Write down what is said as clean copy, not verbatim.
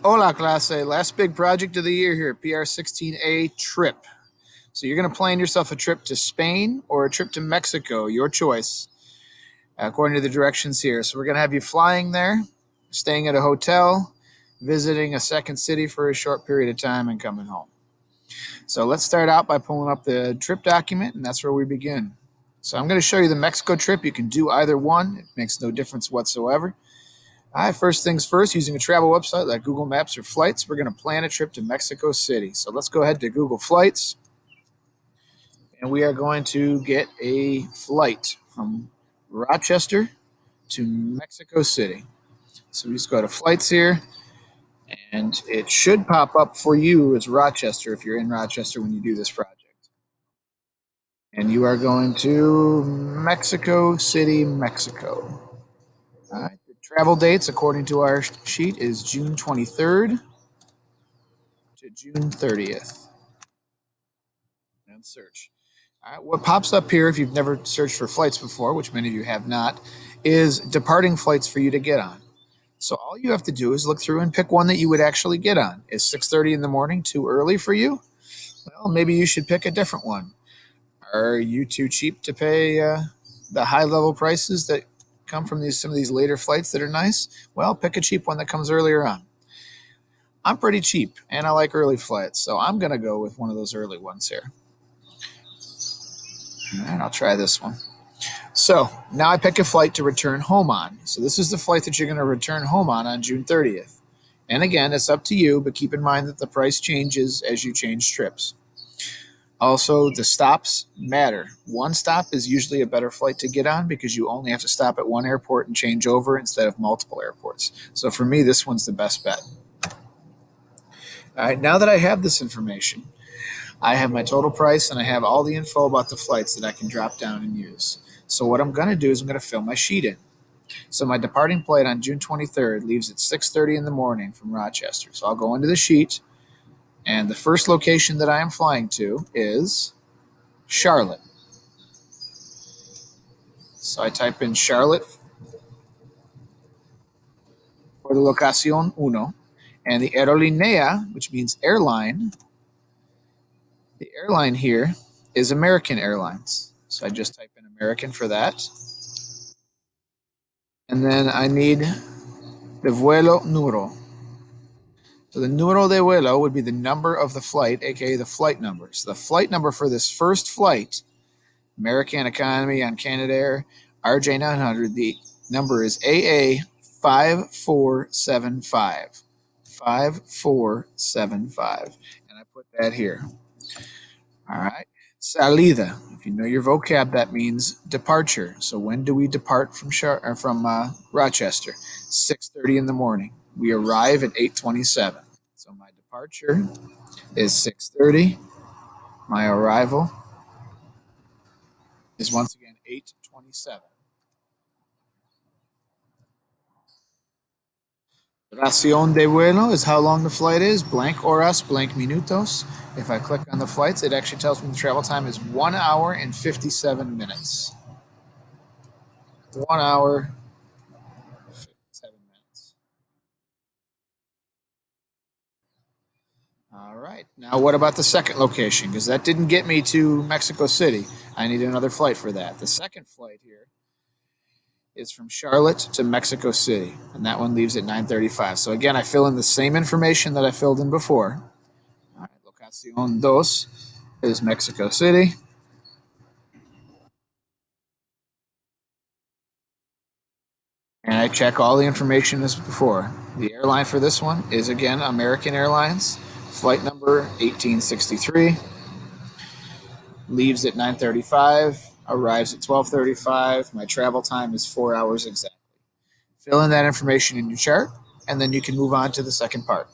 Hola, clase. Last big project of the year here at PR16A trip. So you're going to plan yourself a trip to Spain or a trip to Mexico, your choice, according to the directions here. So we're going to have you flying there, staying at a hotel, visiting a second city for a short period of time, and coming home. So let's start out by pulling up the trip document, and that's where we begin. So I'm going to show you the Mexico trip. You can do either one. It makes no difference whatsoever. All right, first things first, using a travel website like Google Maps or Flights, we're going to plan a trip to Mexico City. So let's go ahead to Google Flights, and we are going to get a flight from Rochester to Mexico City. So we just go to Flights here, and it should pop up for you as Rochester if you're in Rochester when you do this project. And you are going to Mexico City, Mexico. All right, the travel dates, according to our sheet, is June 23rd to June 30th. And search. All right, what pops up here, if you've never searched for flights before, which many of you have not, is departing flights for you to get on. So all you have to do is look through and pick one that you would actually get on. Is 6:30 in the morning too early for you? Well, maybe you should pick a different one. Are you too cheap to pay the high level prices that come from some of these later flights that are nice? Well, pick a cheap one that comes earlier on. I'm pretty cheap and I like early flights, so I'm going to go with one of those early ones here. And I'll try this one. So now I pick a flight to return home on. So this is the flight that you're going to return home on June 30th. And again, it's up to you, but keep in mind that the price changes as you change trips. Also, the stops matter. One stop is usually a better flight to get on because you only have to stop at one airport and change over instead of multiple airports. So for me, this one's the best bet. All right, now that I have this information, I have my total price and I have all the info about the flights that I can drop down and use. So what I'm going to do is I'm going to fill my sheet in. So my departing flight on June 23rd leaves at 6:30 in the morning from Rochester. So I'll go into the sheet, and the first location that I am flying to is Charlotte. So I type in Charlotte for the locación uno, and the aerolínea, which means airline, the airline here is American Airlines. So I just type in American for that. And then I need the vuelo número. So the número de vuelo would be the number of the flight, aka the flight number. So the flight number for this first flight, American Economy on Canadair RJ900, the number is AA 5475. 5475. And I put that here. All right. Salida. If you know your vocab, that means departure. So when do we depart from Rochester? 6:30 in the morning. We arrive at 8:27. So my departure is 6:30. My arrival is once again 8:27. Duración de vuelo is how long the flight is, blank horas, blank minutos. If I click on the flights, it actually tells me the travel time is 1 hour and 57 minutes. 1 hour, 57 minutes. All right. Now, what about the second location? Because that didn't get me to Mexico City. I need another flight for that. The second flight here is from Charlotte to Mexico City, and that one leaves at 9:35. So again, I fill in the same information that I filled in before. All right, locación dos is Mexico City. And I check all the information as before. The airline for this one is again American Airlines, flight number 1863. Leaves at 9:35, arrives at 12:35. My travel time is 4 hours exactly. Fill in that information in your chart, and then you can move on to the second part.